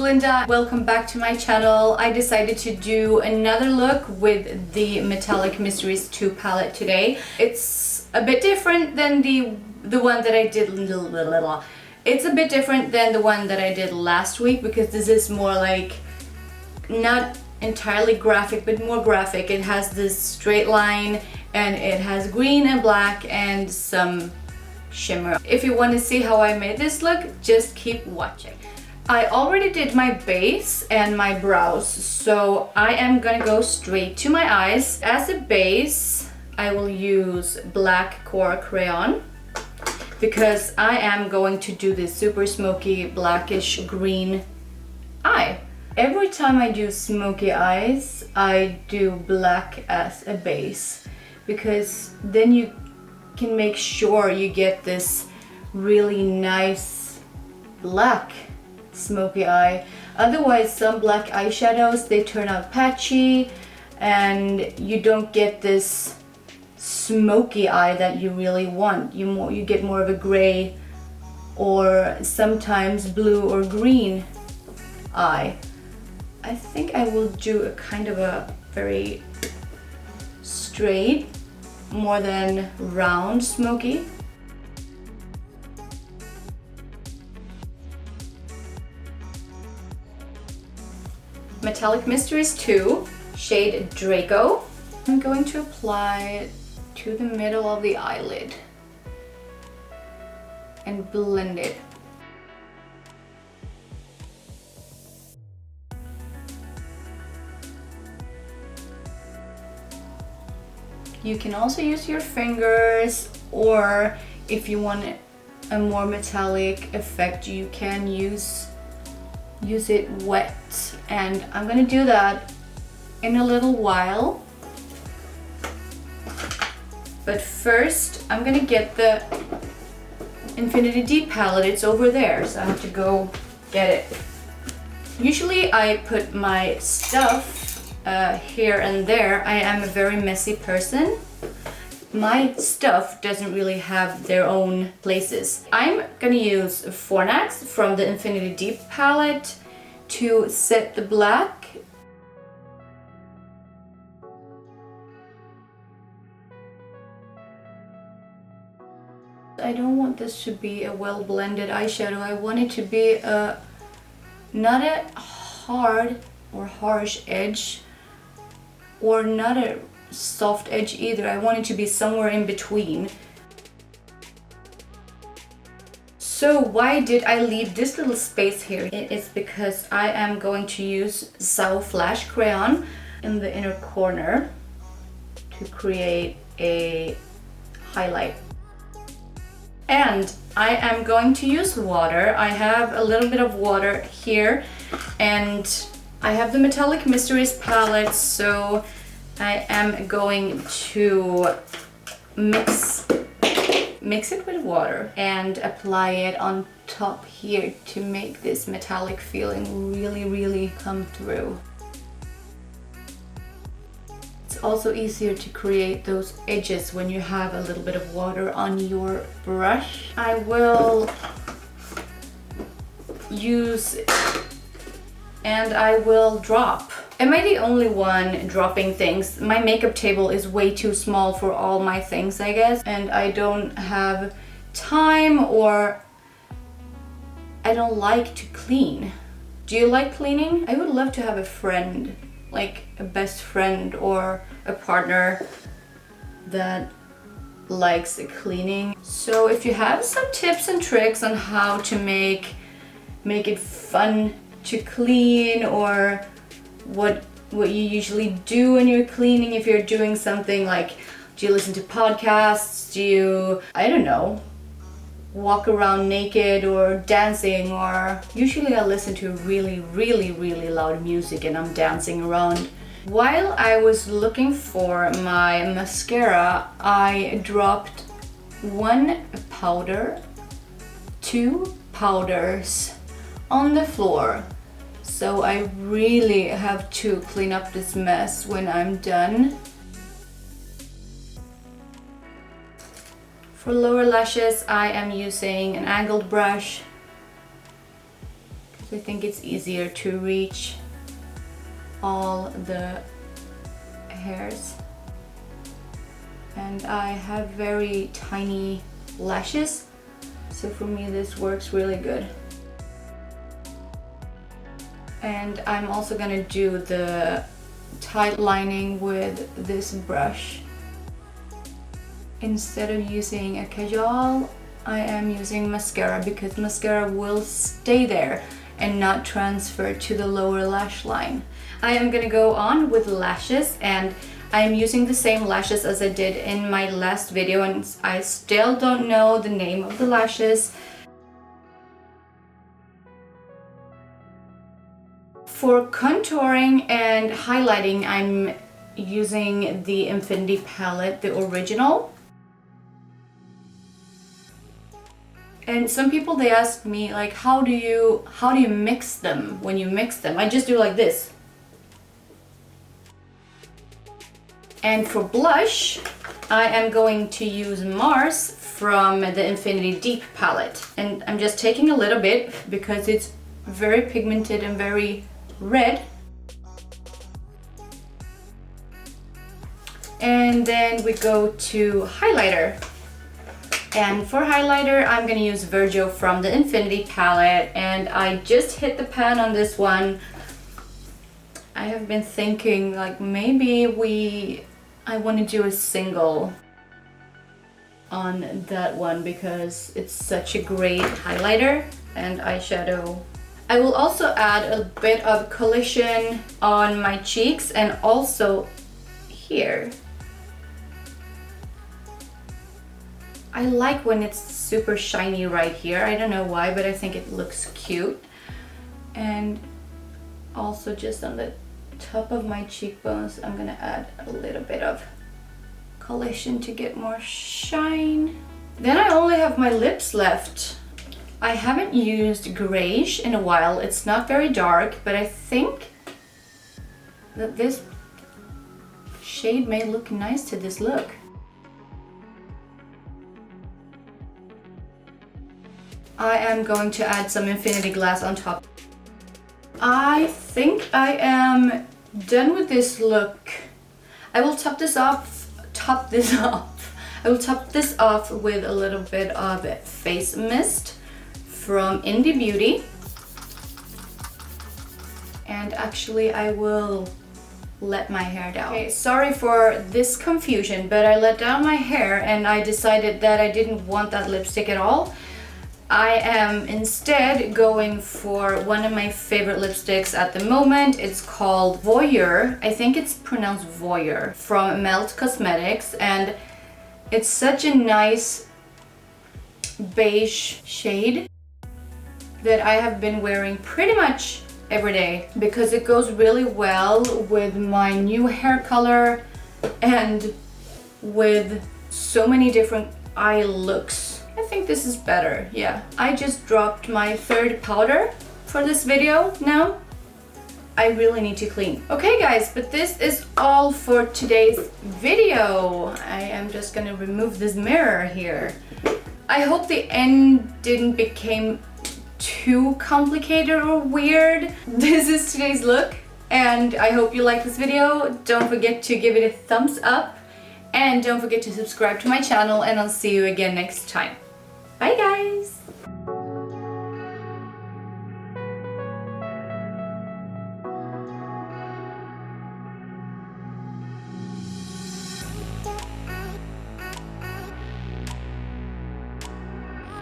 Linda. Welcome back to my channel. I decided to do another look with the Metallic Mysteries 2 palette today. It's a bit different than the one that I did. It's a bit different than the one that I did last week because this is more like not entirely graphic but more graphic. It has this straight line and it has green and black and some shimmer. If you want to see how I made this look, just keep watching. I already did my base and my brows, so I am gonna go straight to my eyes. As a base, I will use Black Core Crayon because I am going to do this super smoky blackish green eye. Every time I do smoky eyes, I do black as a base because then you can make sure you get this really nice black smoky eye. Otherwise, some black eyeshadows, they turn out patchy and you don't get this smoky eye that you really want. You get more of a gray or sometimes blue or green eye. I think I will do a kind of a very straight, more than round smoky. Metallic Mysteries 2, shade Draco. I'm going to apply it to the middle of the eyelid and blend it. You can also use your fingers, or if you want a more metallic effect, you can use it wet. And I'm gonna do that in a little while. But first, I'm gonna get the Infinity Deep palette. It's over there, so I have to go get it. Usually I put my stuff here and there. I am a very messy person. My stuff doesn't really have their own places. I'm gonna use Fornax from the Infinity Deep palette to set the black. I don't want this to be a well blended eyeshadow. I want it to be not a hard or harsh edge, or not a soft edge either. I want it to be somewhere in between. So why did I leave this little space here? It is because I am going to use Zhao Flash Crayon in the inner corner to create a highlight. And I am going to use water. I have a little bit of water here and I have the Metallic Mysteries palette, so I am going to mix it with water and apply it on top here to make this metallic feeling really come through. It's also easier to create those edges when you have a little bit of water on your brush. I will use and I will drop. Am I the only one dropping things? My makeup table is way too small for all my things, I guess, and I don't have time, or I don't like to clean. Do you like cleaning? I would love to have a friend, like a best friend or a partner that likes cleaning. So if you have some tips and tricks on how to make it fun to clean, or what you usually do when you're cleaning, if you're doing something like, do you listen to podcasts, do you, I don't know, walk around naked or dancing, or usually I listen to really loud music and I'm dancing around. While I was looking for my mascara, I dropped 1 powder, 2 powders on the floor. So I really have to clean up this mess when I'm done. For lower lashes, I am using an angled brush I think it's easier to reach all the hairs. And I have very tiny lashes, so for me this works really good. And I'm also gonna do the tight lining with this brush. Instead of using a kajal, I am using mascara because mascara will stay there and not transfer to the lower lash line. I am gonna go on with lashes, and I am using the same lashes as I did in my last video, and I still don't know the name of the lashes. For contouring and highlighting, I'm using the Infinity palette, the original. And some people, they ask me like, how do you mix them when you mix them? I just do like this. And for blush, I am going to use Mars from the Infinity Deep palette. And I'm just taking a little bit because it's very pigmented and very red. And then we go to highlighter. And for highlighter, I'm gonna use Virgil from the Infinity palette, and I just hit the pan on this one. I have been thinking like maybe I want to do a single on that one because it's such a great highlighter and eyeshadow. I will also add a bit of collision on my cheeks and also here. I like when it's super shiny right here. I don't know why, but I think it looks cute. And also just on the top of my cheekbones, I'm gonna add a little bit of collision to get more shine. Then I only have my lips left. I haven't used grayish in a while. It's not very dark, but I think that this shade may look nice to this look. I am going to add some Infinity Glass on top. I think I am done with this look. I will top this off with a little bit of face mist from Indie Beauty. And actually I will let my hair down. Okay, sorry for this confusion, but I let down my hair and I decided that I didn't want that lipstick at all. I am instead going for one of my favorite lipsticks at the moment. It's called Voyeur. I think it's pronounced Voyeur, from Melt Cosmetics, and it's such a nice beige shade that I have been wearing pretty much every day because it goes really well with my new hair color and with so many different eye looks. I think this is better, yeah. I just dropped my third powder for this video now. I really need to clean. Okay guys, but this is all for today's video. I am just gonna remove this mirror here. I hope the end didn't become too complicated or weird. This is today's look and I hope you like this video. Don't forget to give it a thumbs up and don't forget to subscribe to my channel, and I'll see you again next time. Bye guys!